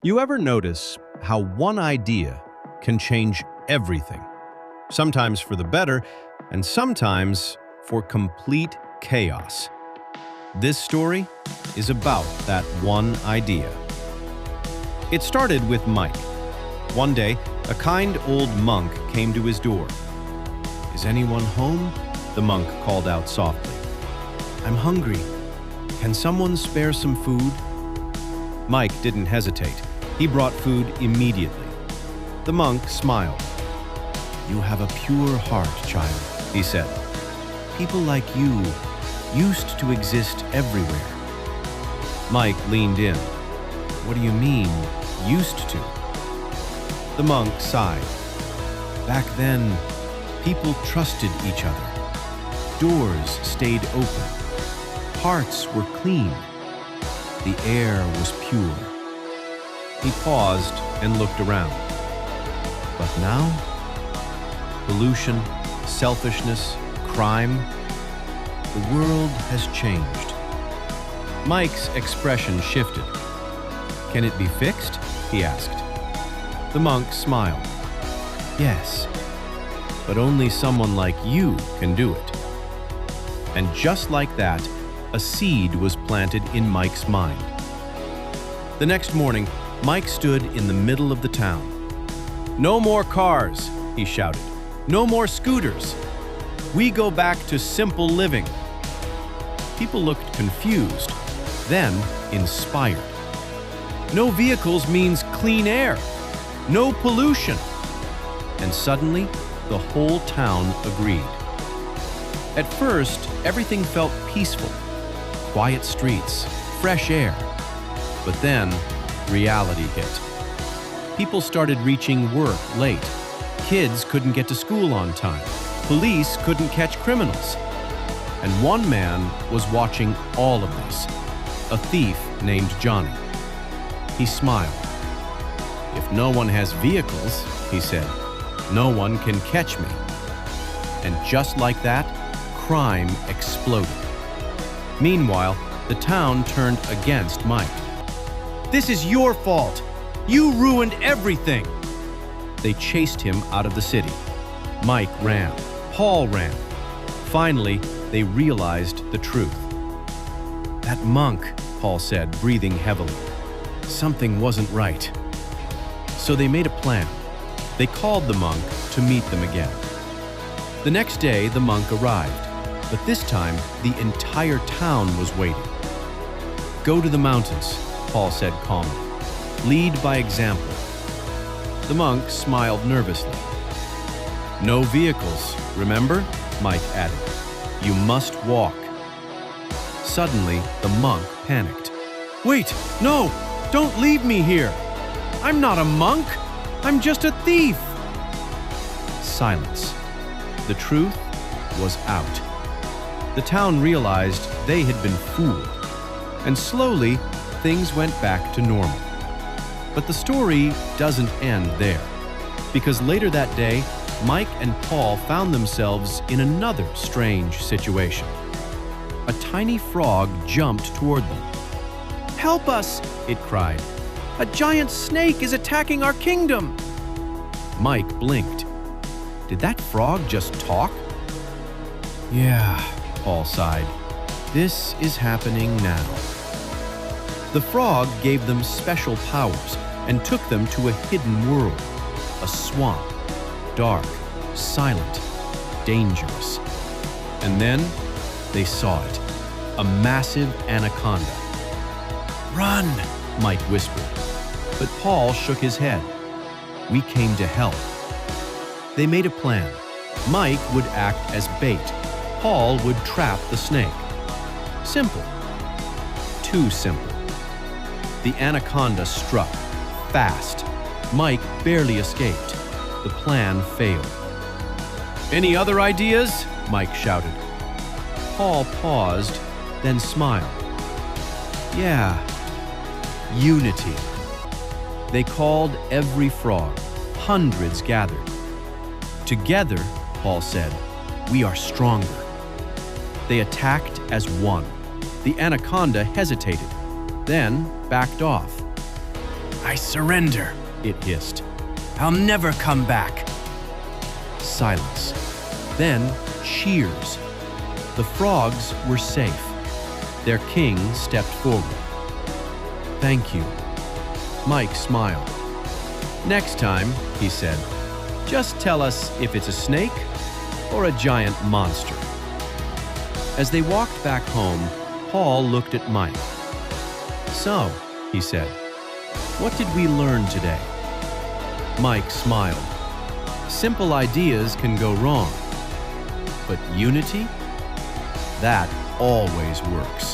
You ever notice how one idea can change everything? Sometimes for the better, and sometimes for complete chaos. This story is about that one idea. It started with Mike. One day, a kind old monk came to his door. "Is anyone home?" the monk called out softly. "I'm hungry. Can someone spare some food?" Mike didn't hesitate. He brought food immediately. The monk smiled. "You have a pure heart, child," he said. "People like you used to exist everywhere." Mike leaned in. "What do you mean, used to?" The monk sighed. "Back then, people trusted each other. Doors stayed open. Hearts were clean. The air was pure." He paused and looked around. But now? Pollution, selfishness, crime. The world has changed. Mike's expression shifted. "Can it be fixed?" he asked. The monk smiled. "Yes, but only someone like you can do it." And just like that, a seed was planted in Mike's mind. The next morning, Mike stood in the middle of the town. "No more cars," he shouted. "No more scooters. We go back to simple living." People looked confused, then inspired. "No vehicles means clean air. No pollution." And suddenly, the whole town agreed. At first, everything felt peaceful. Quiet streets, fresh air. But then, reality hit. People started reaching work late. Kids couldn't get to school on time. Police couldn't catch criminals. And one man was watching all of this, a thief named Johnny. He smiled. "If no one has vehicles," he said, "no one can catch me." And just like that, crime exploded. Meanwhile, the town turned against Mike. "This is your fault. You ruined everything." They chased him out of the city. Mike ran. Paul ran. Finally, they realized the truth. "That monk," Paul said, breathing heavily. "Something wasn't right." So they made a plan. They called the monk to meet them again. The next day, the monk arrived, but this time, the entire town was waiting. "Go to the mountains," Paul said calmly. "Lead by example." The monk smiled nervously. "No vehicles, remember?" Mike added. "You must walk." Suddenly, the monk panicked. "Wait, no! Don't leave me here! I'm not a monk! I'm just a thief!" Silence. The truth was out. The town realized they had been fooled, and slowly, things went back to normal. But the story doesn't end there, because later that day, Mike and Paul found themselves in another strange situation. A tiny frog jumped toward them. "Help us!" it cried. "A giant snake is attacking our kingdom!" Mike blinked. Did that frog just talk? "Yeah," Paul sighed. "This is happening now." The frog gave them special powers and took them to a hidden world, a swamp, dark, silent, dangerous. And then they saw it, a massive anaconda. "Run!" Mike whispered, but Paul shook his head. "We came to help." They made a plan. Mike would act as bait. Paul would trap the snake. Simple. Too simple. The anaconda struck, fast. Mike barely escaped. The plan failed. "Any other ideas?" Mike shouted. Paul paused, then smiled. "Yeah, unity." They called every frog. Hundreds gathered. "Together," Paul said, "we are stronger." They attacked as one. The anaconda hesitated, then backed off. I surrender, it hissed. I'll never come back. Silence. Then cheers. The frogs were safe. Their king stepped forward. Thank you. Mike smiled. Next time, he said, just tell us if it's a snake or a giant monster. As they walked back home, Paul looked at Mike. So, he said, what did we learn today? Mike smiled. Simple ideas can go wrong, but unity? That always works.